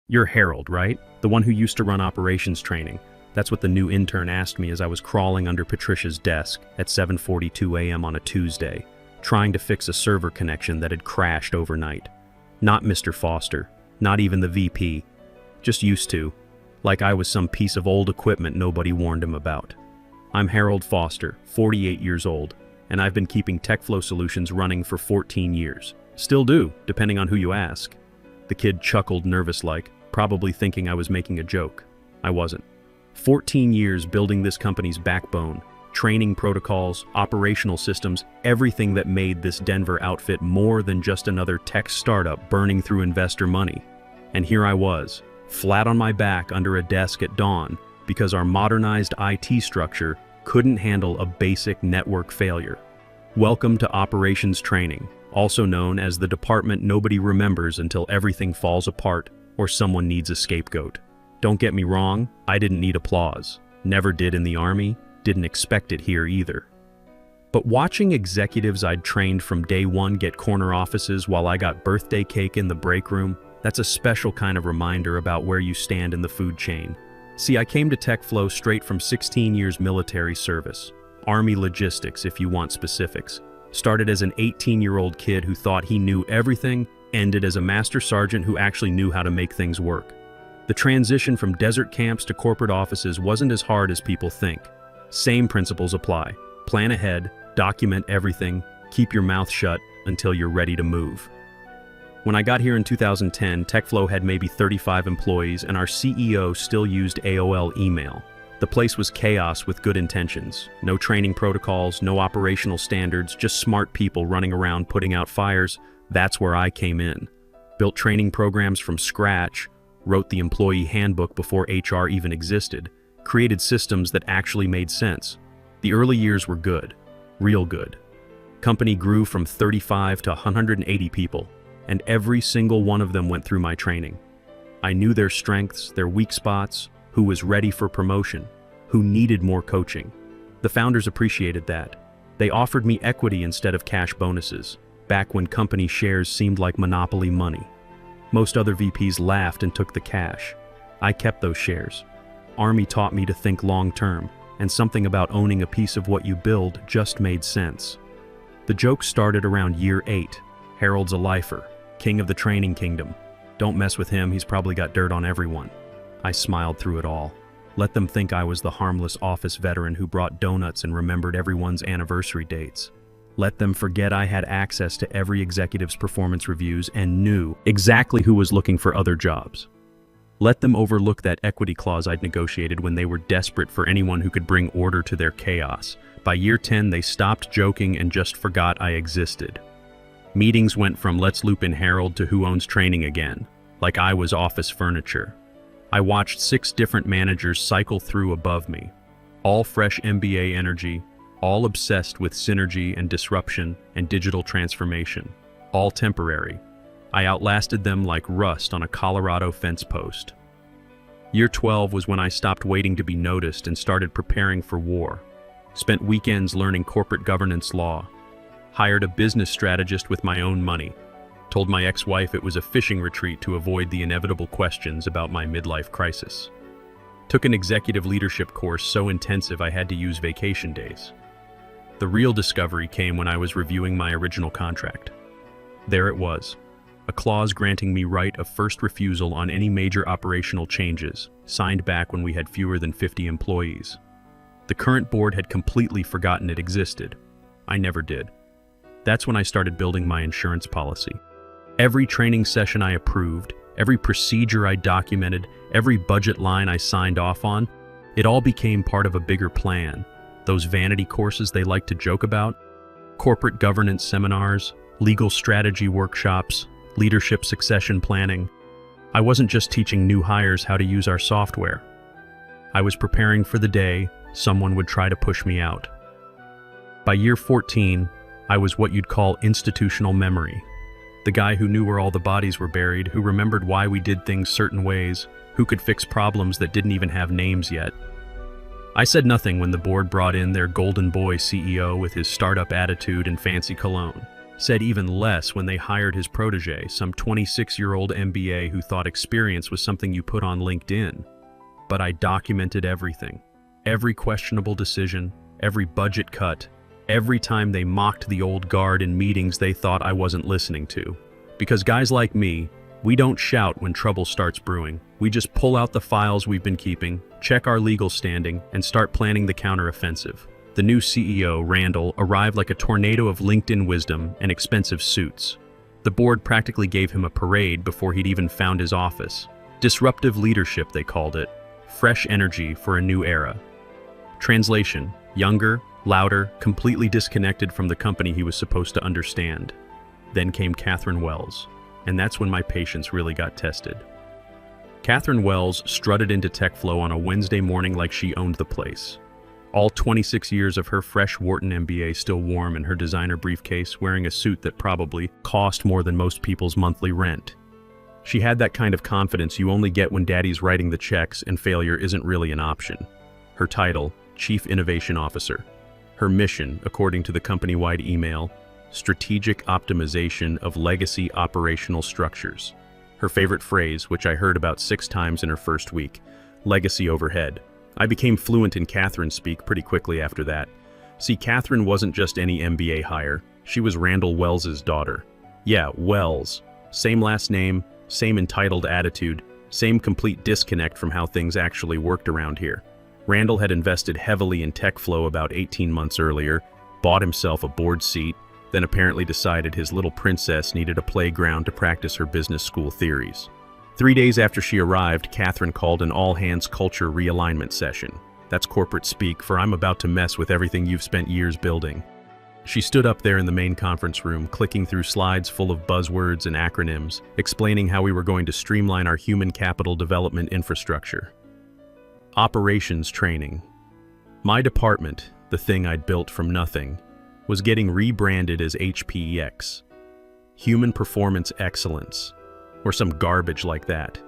You're Harold, right? The one who used to run operations training. That's what the new intern asked me as I was crawling under Patricia's desk at 7:42 a.m. on a Tuesday, trying to fix a server connection that had crashed overnight. Not Mr. Foster, not even the VP. Just used to, like I was some piece of old equipment nobody warned him about. I'm Harold Foster, 48 years old, and I've been keeping TechFlow Solutions running for 14 years. Still do, depending on who you ask. The kid chuckled nervous-like, probably thinking I was making a joke. I wasn't. 14 years building this company's backbone, training protocols, operational systems, everything that made this Denver outfit more than just another tech startup burning through investor money. And here I was, flat on my back under a desk at dawn, because our modernized IT structure couldn't handle a basic network failure. Welcome to Operations Training, also known as the department nobody remembers until everything falls apart or someone needs a scapegoat. Don't get me wrong, I didn't need applause. Never did in the Army, didn't expect it here either. But watching executives I'd trained from day one get corner offices while I got birthday cake in the break room, that's a special kind of reminder about where you stand in the food chain. See, I came to TechFlow straight from 16 years military service. Army logistics, if you want specifics. Started as an 18-year-old kid who thought he knew everything, ended as a master sergeant who actually knew how to make things work. The transition from desert camps to corporate offices wasn't as hard as people think. Same principles apply. Plan ahead, document everything, keep your mouth shut until you're ready to move. When I got here in 2010, TechFlow had maybe 35 employees and our CEO still used AOL email. The place was chaos with good intentions. No training protocols, no operational standards, just smart people running around putting out fires. That's where I came in. Built training programs from scratch, wrote the employee handbook before HR even existed, created systems that actually made sense. The early years were good, real good. Company grew from 35 to 180 people, and every single one of them went through my training. I knew their strengths, their weak spots, who was ready for promotion, who needed more coaching. The founders appreciated that. They offered me equity instead of cash bonuses, back when company shares seemed like monopoly money. Most other VPs laughed and took the cash. I kept those shares. Army taught me to think long-term, and something about owning a piece of what you build just made sense. The joke started around year 8. Harold's a lifer, king of the training kingdom. Don't mess with him, he's probably got dirt on everyone. I smiled through it all. Let them think I was the harmless office veteran who brought donuts and remembered everyone's anniversary dates. Let them forget I had access to every executive's performance reviews and knew exactly who was looking for other jobs. Let them overlook that equity clause I'd negotiated when they were desperate for anyone who could bring order to their chaos. By year 10, they stopped joking and just forgot I existed. Meetings went from let's loop in Harold to who owns training again, like I was office furniture. I watched 6 different managers cycle through above me, all fresh MBA energy, all obsessed with synergy and disruption and digital transformation, all temporary. I outlasted them like rust on a Colorado fence post. Year 12 was when I stopped waiting to be noticed and started preparing for war. Spent weekends learning corporate governance law. Hired a business strategist with my own money. Told my ex-wife it was a fishing retreat to avoid the inevitable questions about my midlife crisis. Took an executive leadership course so intensive I had to use vacation days. The real discovery came when I was reviewing my original contract. There it was, a clause granting me right of first refusal on any major operational changes, signed back when we had fewer than 50 employees. The current board had completely forgotten it existed. I never did. That's when I started building my insurance policy. Every training session I approved, every procedure I documented, every budget line I signed off on, it all became part of a bigger plan. Those vanity courses they like to joke about, corporate governance seminars, legal strategy workshops, leadership succession planning. I wasn't just teaching new hires how to use our software. I was preparing for the day someone would try to push me out. By year 14, I was what you'd call institutional memory. The guy who knew where all the bodies were buried, who remembered why we did things certain ways, who could fix problems that didn't even have names yet. I said nothing when the board brought in their golden boy CEO with his startup attitude and fancy cologne. Said even less when they hired his protege, some 26-year-old MBA who thought experience was something you put on LinkedIn. But I documented everything. Every questionable decision, every budget cut, every time they mocked the old guard in meetings they thought I wasn't listening to. Because guys like me, we don't shout when trouble starts brewing. We just pull out the files we've been keeping, check our legal standing, and start planning the counteroffensive. The new CEO, Randall, arrived like a tornado of LinkedIn wisdom and expensive suits. The board practically gave him a parade before he'd even found his office. Disruptive leadership, they called it. Fresh energy for a new era. Translation: younger, louder, completely disconnected from the company he was supposed to understand. Then came Catherine Wells, and that's when my patience really got tested. Catherine Wells strutted into TechFlow on a Wednesday morning like she owned the place. All 26 years of her fresh Wharton MBA still warm in her designer briefcase, wearing a suit that probably cost more than most people's monthly rent. She had that kind of confidence you only get when daddy's writing the checks and failure isn't really an option. Her title: Chief Innovation Officer. Her mission, according to the company-wide email: strategic optimization of legacy operational structures. Her favorite phrase, which I heard about 6 times in her first week: legacy overhead. I became fluent in Catherine speak pretty quickly after that. See, Catherine wasn't just any MBA hire. She was Randall Wells's daughter. Yeah, Wells. Same last name, same entitled attitude, same complete disconnect from how things actually worked around here. Randall had invested heavily in TechFlow about 18 months earlier, bought himself a board seat, then apparently decided his little princess needed a playground to practice her business school theories. 3 days after she arrived, Catherine called an all-hands culture realignment session. That's corporate speak for I'm about to mess with everything you've spent years building. She stood up there in the main conference room, clicking through slides full of buzzwords and acronyms, explaining how we were going to streamline our human capital development infrastructure. Operations training. My department, the thing I'd built from nothing, was getting rebranded as HPEX. Human Performance Excellence, or some garbage like that.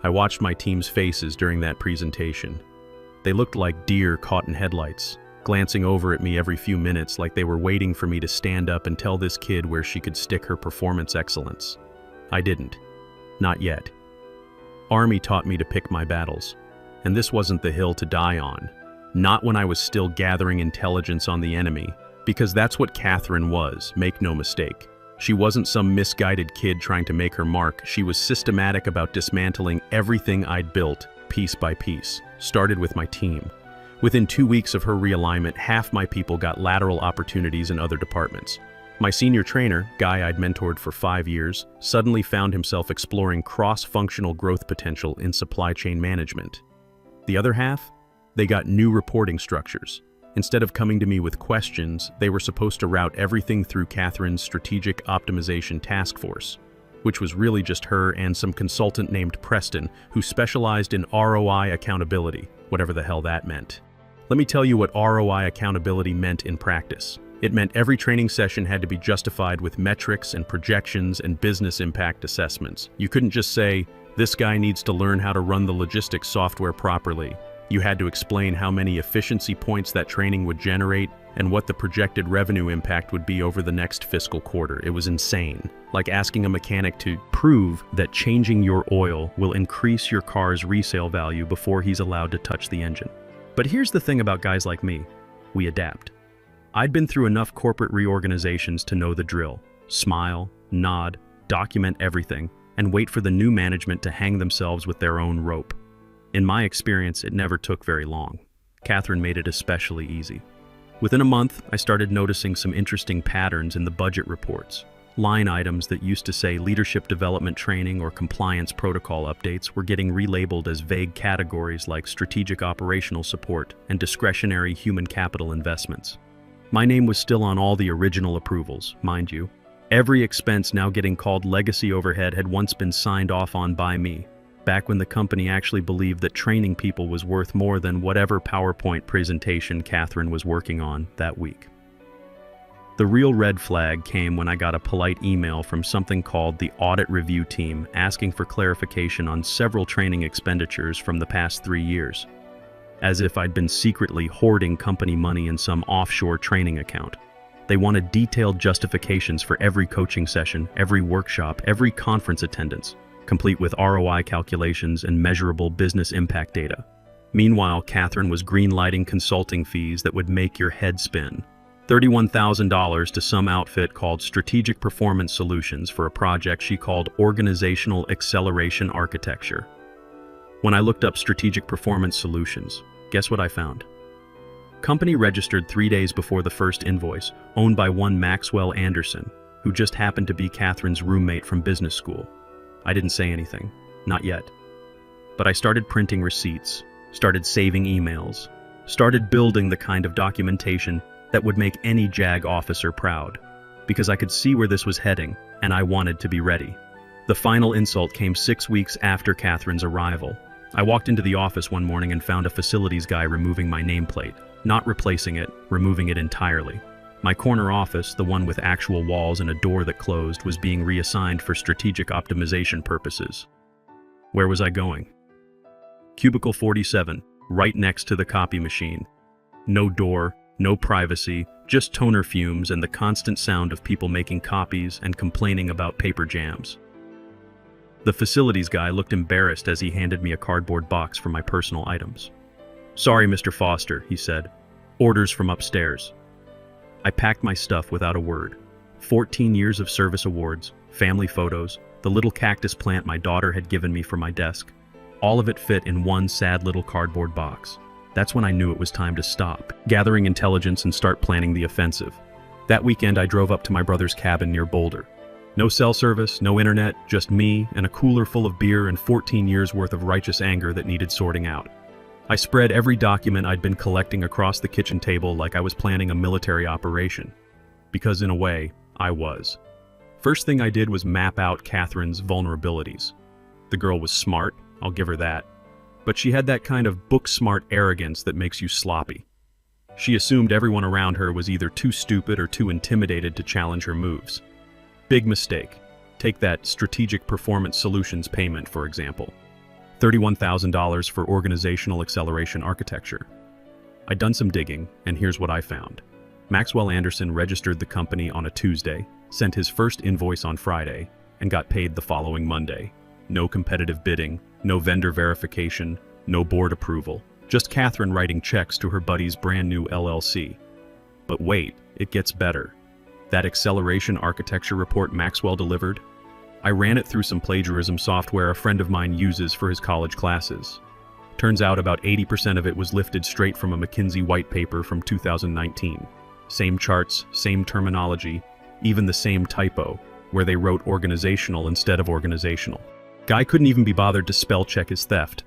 I watched my team's faces during that presentation. They looked like deer caught in headlights, glancing over at me every few minutes like they were waiting for me to stand up and tell this kid where she could stick her performance excellence. I didn't. Not yet. Army taught me to pick my battles, and this wasn't the hill to die on. Not when I was still gathering intelligence on the enemy, because that's what Catherine was, make no mistake. She wasn't some misguided kid trying to make her mark. She was systematic about dismantling everything I'd built, piece by piece. Started with my team. Within 2 weeks of her realignment, half my people got lateral opportunities in other departments. My senior trainer, guy I'd mentored for 5 years, suddenly found himself exploring cross-functional growth potential in supply chain management. The other half? They got new reporting structures. Instead of coming to me with questions, they were supposed to route everything through Catherine's Strategic Optimization Task Force, which was really just her and some consultant named Preston who specialized in ROI accountability, whatever the hell that meant. Let me tell you what ROI accountability meant in practice. It meant every training session had to be justified with metrics and projections and business impact assessments. You couldn't just say, this guy needs to learn how to run the logistics software properly. You had to explain how many efficiency points that training would generate and what the projected revenue impact would be over the next fiscal quarter. It was insane. Like asking a mechanic to prove that changing your oil will increase your car's resale value before he's allowed to touch the engine. But here's the thing about guys like me. We adapt. I'd been through enough corporate reorganizations to know the drill. Smile, nod, document everything, and wait for the new management to hang themselves with their own rope. In my experience, it never took very long. Catherine made it especially easy. Within a month, I started noticing some interesting patterns in the budget reports. Line items that used to say leadership development training or compliance protocol updates were getting relabeled as vague categories like strategic operational support and discretionary human capital investments. My name was still on all the original approvals, mind you. Every expense now getting called legacy overhead had once been signed off on by me, back when the company actually believed that training people was worth more than whatever PowerPoint presentation Catherine was working on that week. The real red flag came when I got a polite email from something called the Audit Review Team asking for clarification on several training expenditures from the past 3 years, as if I'd been secretly hoarding company money in some offshore training account. They wanted detailed justifications for every coaching session, every workshop, every conference attendance, complete with ROI calculations and measurable business impact data. Meanwhile, Catherine was greenlighting consulting fees that would make your head spin. $31,000 to some outfit called Strategic Performance Solutions for a project she called Organizational Acceleration Architecture. When I looked up Strategic Performance Solutions, guess what I found? Company registered 3 days before the first invoice, owned by one Maxwell Anderson, who just happened to be Catherine's roommate from business school. I didn't say anything, not yet. But I started printing receipts, started saving emails, started building the kind of documentation that would make any JAG officer proud, because I could see where this was heading, and I wanted to be ready. The final insult came 6 weeks after Catherine's arrival. I walked into the office one morning and found a facilities guy removing my nameplate, not replacing it, removing it entirely. My corner office, the one with actual walls and a door that closed, was being reassigned for strategic optimization purposes. Where was I going? Cubicle 47, right next to the copy machine. No door, no privacy, just toner fumes and the constant sound of people making copies and complaining about paper jams. The facilities guy looked embarrassed as he handed me a cardboard box for my personal items. "Sorry, Mr. Foster," he said. "Orders from upstairs." I packed my stuff without a word. 14 years of service awards, family photos, the little cactus plant my daughter had given me for my desk. All of it fit in one sad little cardboard box. That's when I knew it was time to stop, gathering intelligence and start planning the offensive. That weekend I drove up to my brother's cabin near Boulder. No cell service, no internet, just me and a cooler full of beer and 14 years worth of righteous anger that needed sorting out. I spread every document I'd been collecting across the kitchen table like I was planning a military operation. Because in a way, I was. First thing I did was map out Catherine's vulnerabilities. The girl was smart, I'll give her that. But she had that kind of book-smart arrogance that makes you sloppy. She assumed everyone around her was either too stupid or too intimidated to challenge her moves. Big mistake. Take that Strategic Performance Solutions payment, for example. $31,000 for Organizational Acceleration Architecture. I'd done some digging, and here's what I found. Maxwell Anderson registered the company on a Tuesday, sent his first invoice on Friday, and got paid the following Monday. No competitive bidding, no vendor verification, no board approval, just Catherine writing checks to her buddy's brand new LLC. But wait, it gets better. That acceleration architecture report Maxwell delivered? I ran it through some plagiarism software a friend of mine uses for his college classes. Turns out about 80% of it was lifted straight from a McKinsey white paper from 2019. Same charts, same terminology, even the same typo, where they wrote organizational instead of organizational. Guy couldn't even be bothered to spell check his theft.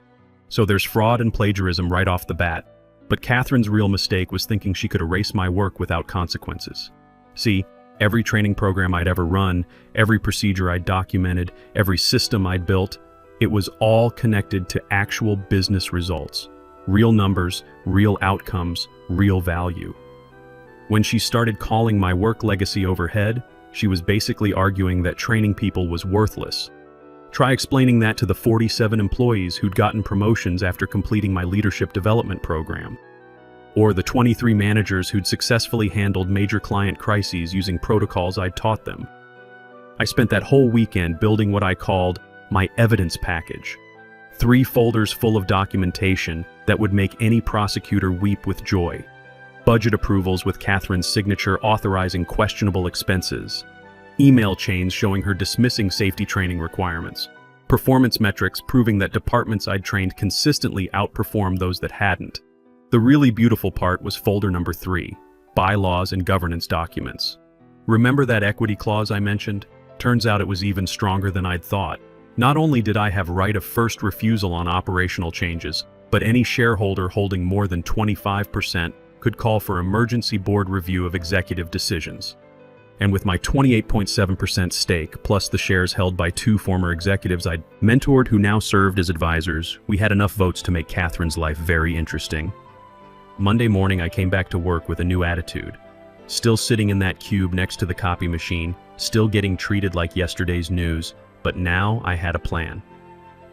So there's fraud and plagiarism right off the bat. But Catherine's real mistake was thinking she could erase my work without consequences. See, every training program I'd ever run, every procedure I'd documented, every system I'd built, it was all connected to actual business results. Real numbers, real outcomes, real value. When she started calling my work legacy overhead, she was basically arguing that training people was worthless. Try explaining that to the 47 employees who'd gotten promotions after completing my leadership development program. Or the 23 managers who'd successfully handled major client crises using protocols I'd taught them. I spent that whole weekend building what I called my evidence package. 3 folders full of documentation that would make any prosecutor weep with joy. Budget approvals with Catherine's signature authorizing questionable expenses. Email chains showing her dismissing safety training requirements. Performance metrics proving that departments I'd trained consistently outperformed those that hadn't. The really beautiful part was folder number 3, bylaws and governance documents. Remember that equity clause I mentioned? Turns out it was even stronger than I'd thought. Not only did I have right of first refusal on operational changes, but any shareholder holding more than 25% could call for emergency board review of executive decisions. And with my 28.7% stake, plus the shares held by 2 former executives I'd mentored who now served as advisors, we had enough votes to make Catherine's life very interesting. Monday morning I came back to work with a new attitude. Still sitting in that cube next to the copy machine, still getting treated like yesterday's news, but now I had a plan.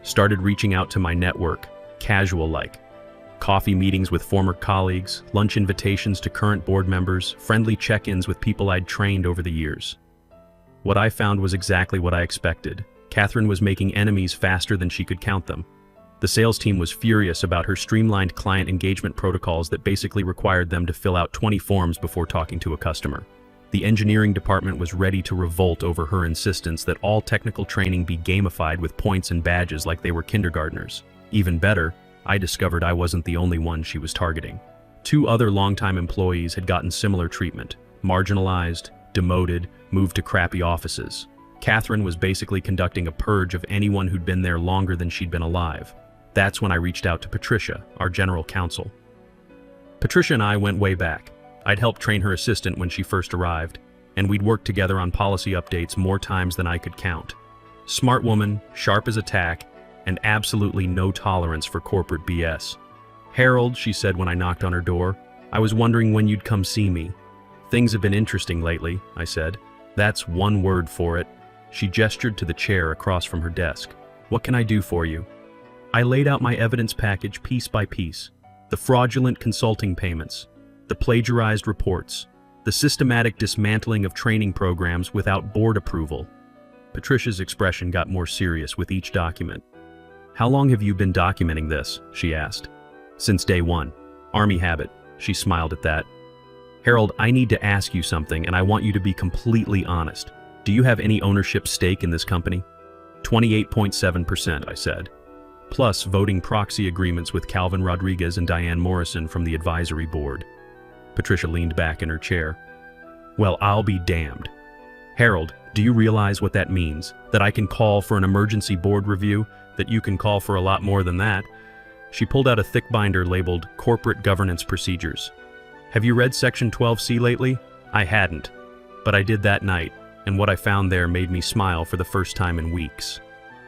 Started reaching out to my network, casual-like. Coffee meetings with former colleagues, lunch invitations to current board members, friendly check-ins with people I'd trained over the years. What I found was exactly what I expected. Catherine was making enemies faster than she could count them. The sales team was furious about her streamlined client engagement protocols that basically required them to fill out 20 forms before talking to a customer. The engineering department was ready to revolt over her insistence that all technical training be gamified with points and badges like they were kindergartners. Even better, I discovered I wasn't the only one she was targeting. 2 other longtime employees had gotten similar treatment, marginalized, demoted, moved to crappy offices. Catherine was basically conducting a purge of anyone who'd been there longer than she'd been alive. That's when I reached out to Patricia, our general counsel. Patricia and I went way back. I'd helped train her assistant when she first arrived, and we'd worked together on policy updates more times than I could count. Smart woman, sharp as a tack, and absolutely no tolerance for corporate BS. "Harold," she said when I knocked on her door, "I was wondering when you'd come see me." "Things have been interesting lately," I said. "That's one word for it." She gestured to the chair across from her desk. "What can I do for you?" I laid out my evidence package piece by piece. The fraudulent consulting payments, the plagiarized reports, the systematic dismantling of training programs without board approval. Patricia's expression got more serious with each document. "How long have you been documenting this?" she asked. "Since day one. Army habit." She smiled at that. "Harold, I need to ask you something, and I want you to be completely honest. Do you have any ownership stake in this company?" 28.7%, I said. Plus voting proxy agreements with Calvin Rodriguez and Diane Morrison from the advisory board. Patricia leaned back in her chair. "Well, I'll be damned. Harold, do you realize what that means? That I can call for an emergency board review? That you can call for a lot more than that?" She pulled out a thick binder labeled Corporate Governance Procedures. "Have you read Section 12C lately?" I hadn't, but I did that night, and what I found there made me smile for the first time in weeks.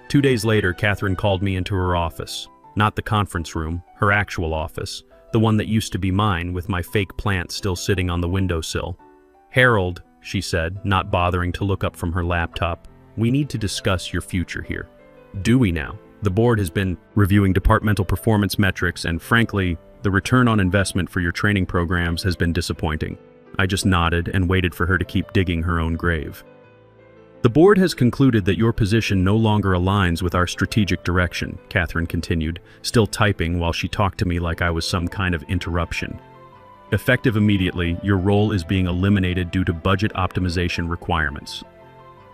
2 days later, Catherine called me into her office. Not the conference room, her actual office, the one that used to be mine with my fake plant still sitting on the windowsill. "Harold," she said, not bothering to look up from her laptop, "we need to discuss your future here." "Do we now?" The board has been reviewing departmental performance metrics, and frankly, the return on investment for your training programs has been disappointing. I just nodded and waited for her to keep digging her own grave. "The board has concluded that your position no longer aligns with our strategic direction," Catherine continued, still typing while she talked to me like I was some kind of interruption. "Effective immediately, your role is being eliminated due to budget optimization requirements."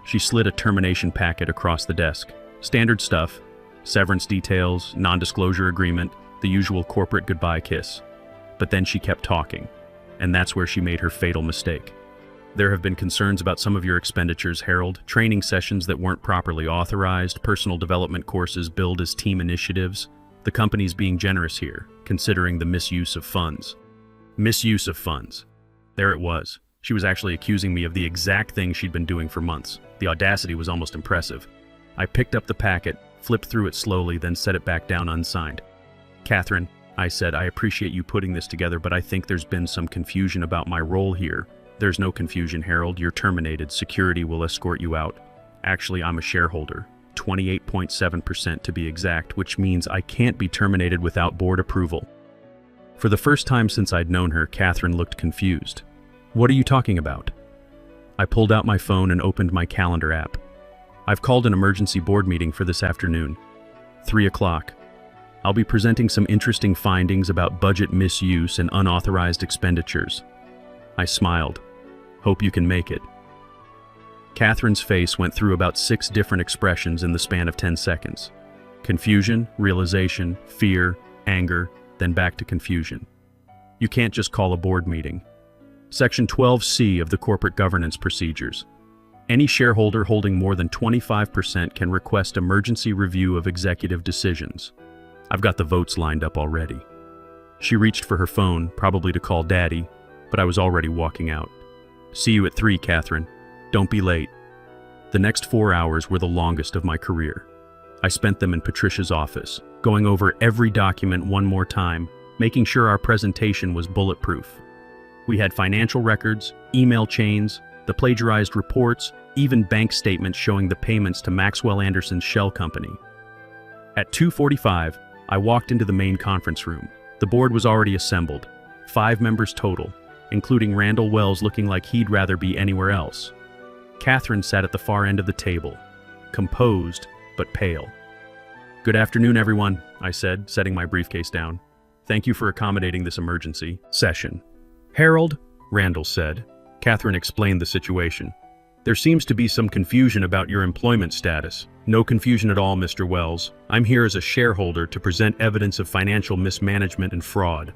She slid a termination packet across the desk. Standard stuff, severance details, non-disclosure agreement, the usual corporate goodbye kiss. But then she kept talking, and that's where she made her fatal mistake. "There have been concerns about some of your expenditures, Harold. Training sessions that weren't properly authorized, personal development courses billed as team initiatives. The company's being generous here, considering the misuse of funds." Misuse of funds. There it was. She was actually accusing me of the exact thing she'd been doing for months. The audacity was almost impressive. I picked up the packet, flipped through it slowly, then set it back down unsigned. "Catherine," I said, "I appreciate you putting this together, but I think there's been some confusion about my role here." "There's no confusion, Harold. You're terminated. Security will escort you out." "Actually, I'm a shareholder. 28.7% to be exact, which means I can't be terminated without board approval." For the first time since I'd known her, Catherine looked confused. "What are you talking about?" I pulled out my phone and opened my calendar app. "I've called an emergency board meeting for this afternoon. 3 o'clock. I'll be presenting some interesting findings about budget misuse and unauthorized expenditures." I smiled. "Hope you can make it." Catherine's face went through about 6 different expressions in the span of 10 seconds. Confusion, realization, fear, anger, then back to confusion. "You can't just call a board meeting. Section 12C of the Corporate Governance Procedures. Any shareholder holding more than 25% can request emergency review of executive decisions." I've got the votes lined up already. She reached for her phone, probably to call Daddy, but I was already walking out. "See you at 3, Catherine. Don't be late." The next 4 hours were the longest of my career. I spent them in Patricia's office, going over every document one more time, making sure our presentation was bulletproof. We had financial records, email chains, the plagiarized reports, even bank statements showing the payments to Maxwell Anderson's shell company. At 2:45, I walked into the main conference room. The board was already assembled, 5 members total, including Randall Wells looking like he'd rather be anywhere else. Catherine sat at the far end of the table, composed but pale. "Good afternoon, everyone," I said, setting my briefcase down. "Thank you for accommodating this emergency session." "Harold," Randall said. Catherine explained the situation. "There seems to be some confusion about your employment status." "No confusion at all, Mr. Wells. I'm here as a shareholder to present evidence of financial mismanagement and fraud."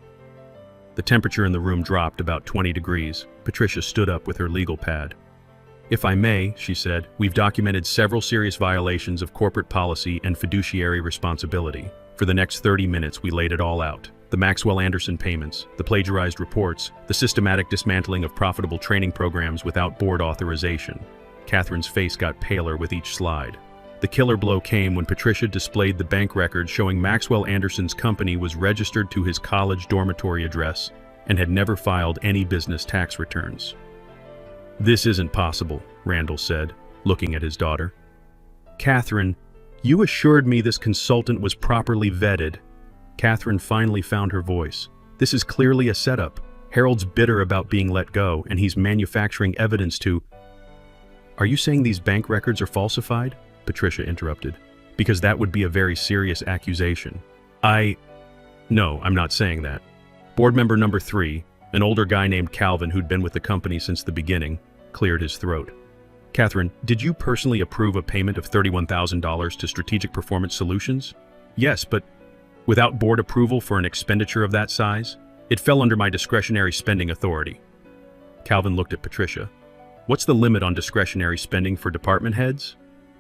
The temperature in the room dropped about 20 degrees. Patricia stood up with her legal pad. "If I may," she said, "we've documented several serious violations of corporate policy and fiduciary responsibility. For the next 30 minutes, we laid it all out. The Maxwell Anderson payments, the plagiarized reports, the systematic dismantling of profitable training programs without board authorization." Catherine's face got paler with each slide. The killer blow came when Patricia displayed the bank records showing Maxwell Anderson's company was registered to his college dormitory address and had never filed any business tax returns. "This isn't possible," Randall said, looking at his daughter. "Catherine, you assured me this consultant was properly vetted." Catherine finally found her voice. "This is clearly a setup. Harold's bitter about being let go, and he's manufacturing evidence to—" "Are you saying these bank records are falsified?" Patricia interrupted. "Because that would be a very serious accusation." No, I'm not saying that. Board member number 3, an older guy named Calvin who'd been with the company since the beginning, cleared his throat. "Catherine, did you personally approve a payment of $31,000 to Strategic Performance Solutions?" "Yes, but without board approval for an expenditure of that size, it fell under my discretionary spending authority." Calvin looked at Patricia. "What's the limit on discretionary spending for department heads?"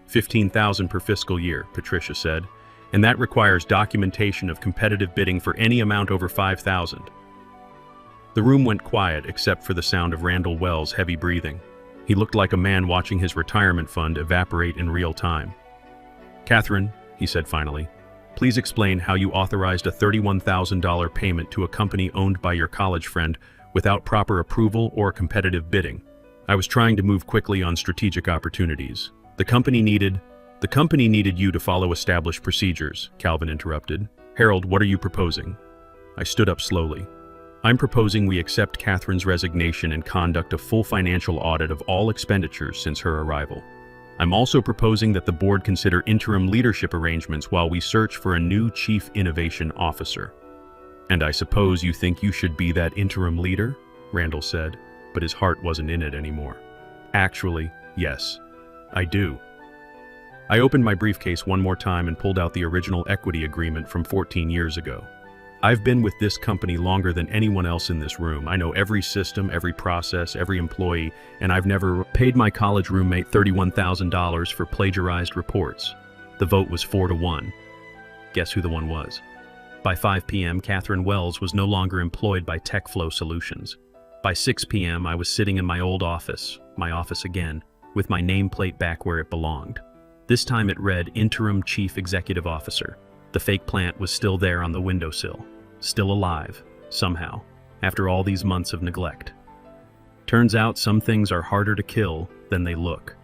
$15,000 per fiscal year, Patricia said, "and that requires documentation of competitive bidding for any amount over $5,000. The room went quiet except for the sound of Randall Wells' heavy breathing. He looked like a man watching his retirement fund evaporate in real time. "Catherine," he said finally, "please explain how you authorized a $31,000 payment to a company owned by your college friend without proper approval or competitive bidding." "I was trying to move quickly on strategic opportunities. The company needed you to follow established procedures," Calvin interrupted. "Harold, what are you proposing?" I stood up slowly. "I'm proposing we accept Catherine's resignation and conduct a full financial audit of all expenditures since her arrival. I'm also proposing that the board consider interim leadership arrangements while we search for a new Chief Innovation Officer." "And I suppose you think you should be that interim leader?" Randall said, but his heart wasn't in it anymore. "Actually, yes, I do." I opened my briefcase one more time and pulled out the original equity agreement from 14 years ago. "I've been with this company longer than anyone else in this room. I know every system, every process, every employee, and I've never paid my college roommate $31,000 for plagiarized reports." The vote was 4-1. Guess who the one was? By 5 p.m., Catherine Wells was no longer employed by TechFlow Solutions. By 6 p.m., I was sitting in my old office, my office again, with my nameplate back where it belonged. This time it read Interim Chief Executive Officer. The fake plant was still there on the windowsill, still alive, somehow, after all these months of neglect. Turns out some things are harder to kill than they look.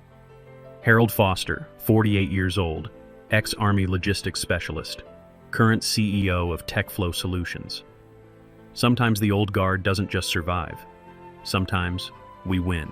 Harold Foster, 48 years old, ex-Army logistics specialist, current CEO of TechFlow Solutions. Sometimes the old guard doesn't just survive. Sometimes we win.